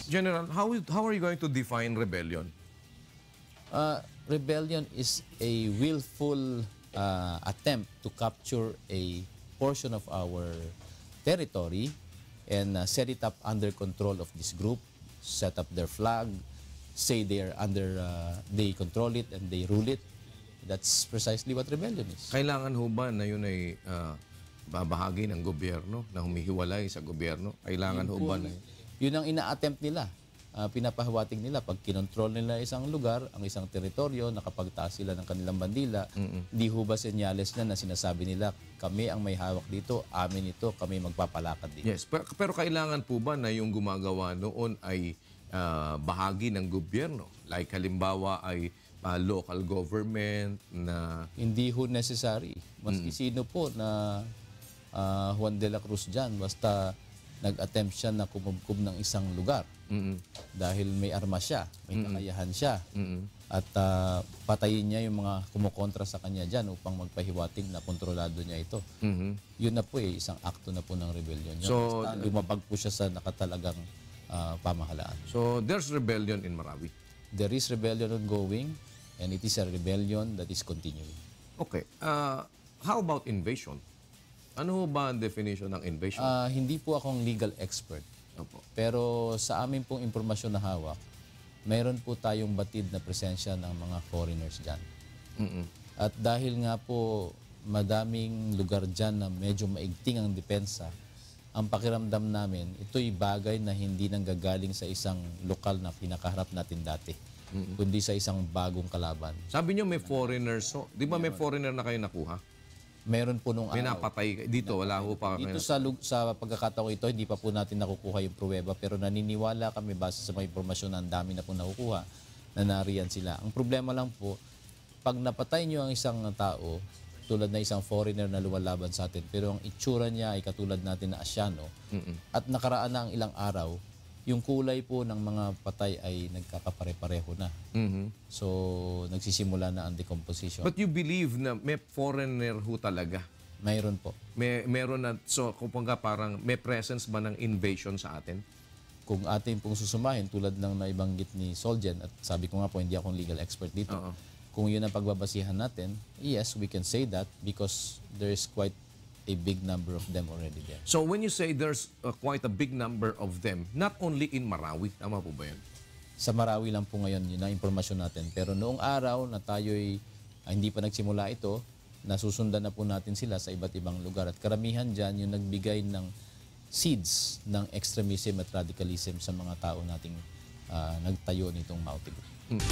General, how are you going to define rebellion? Rebellion is a willful attempt to capture a portion of our territory and set it up under control of this group, set up their flag, say they control it and they rule it. That's precisely what rebellion is. Kailangan ho ba na yun ay babahagi ng gobyerno, na humihiwalay sa gobyerno? Kailangan ho ba na yun? Yun ang ina-attempt nila. Pinapahawating nila pag kinontrol nila isang lugar, ang isang teritoryo, nakapagtaas sila ng kanilang bandila, di ho ba senyales na sinasabi nila, kami ang may hawak dito, amin ito, kami magpapalakad dito. Yes, pero kailangan po ba na yung gumagawa noon ay bahagi ng gobyerno? Like halimbawa ay local government na... Hindi ho necessary. Maski sino po na Juan de la Cruz dyan, basta nag-attempt siya na kumubkob ng isang lugar. Dahil may armas siya, may kakayahan siya. At patayin niya yung mga kumukontra sa kanya dyan upang magpahiwatig na kontrolado niya ito. Yun na po isang akto na po ng rebellion. So, lumabag po siya sa nakatalagang pamahalaan. So, there's rebellion in Marawi? There is rebellion ongoing and it is a rebellion that is continuing. Okay. How about invasion? Ano ba ang definition ng invasion? Hindi po akong legal expert. Opo. Pero sa amin pong impormasyon na hawak, mayroon po tayong batid na presensya ng mga foreigners dyan. At dahil nga po madaming lugar dyan na medyo maigting ang depensa, ang pakiramdam namin, ito'y bagay na hindi nanggagaling sa isang lokal na pinakaharap natin dati, kundi sa isang bagong kalaban. Sabi niyo may foreigners. So, di ba may foreigner na kayo nakuha? Meron po nung Pinapatay dito, wala ho pa. Dito sa pagkakataong ito, hindi pa po natin nakukuha yung pruweba, pero naniniwala kami base sa mga impormasyon na ang dami na po nakukuha na nariyan sila. Ang problema lang po, pag napatay nyo ang isang tao, tulad na isang foreigner na lumalaban sa atin, pero ang itsura niya ay katulad natin na Asyano, at nakaraan na ang ilang araw, yung kulay po ng mga patay ay nagkakapare-pareho na. So, nagsisimula na ang decomposition. But you believe na may foreigner ho talaga? Mayroon po. Meron na, so kumbaga parang may presence ba ng invasion sa atin? Kung atin pong susumahin, tulad ng naibanggit ni Soljen, at sabi ko nga po, hindi akong legal expert dito. Kung yun ang pagbabasihan natin, yes, we can say that because there is quite a big number of them already there. So when you say there's quite a big number of them, not only in Marawi, tama po ba yun? Sa Marawi lang po ngayon, yun ang impormasyon natin. Pero noong araw na tayo'y hindi pa nagsimula ito, nasusundan na po natin sila sa iba't ibang lugar. At karamihan dyan yung nagbigay ng seeds ng extremism at radicalism sa mga tao nating nagtayo nitong Maute Group.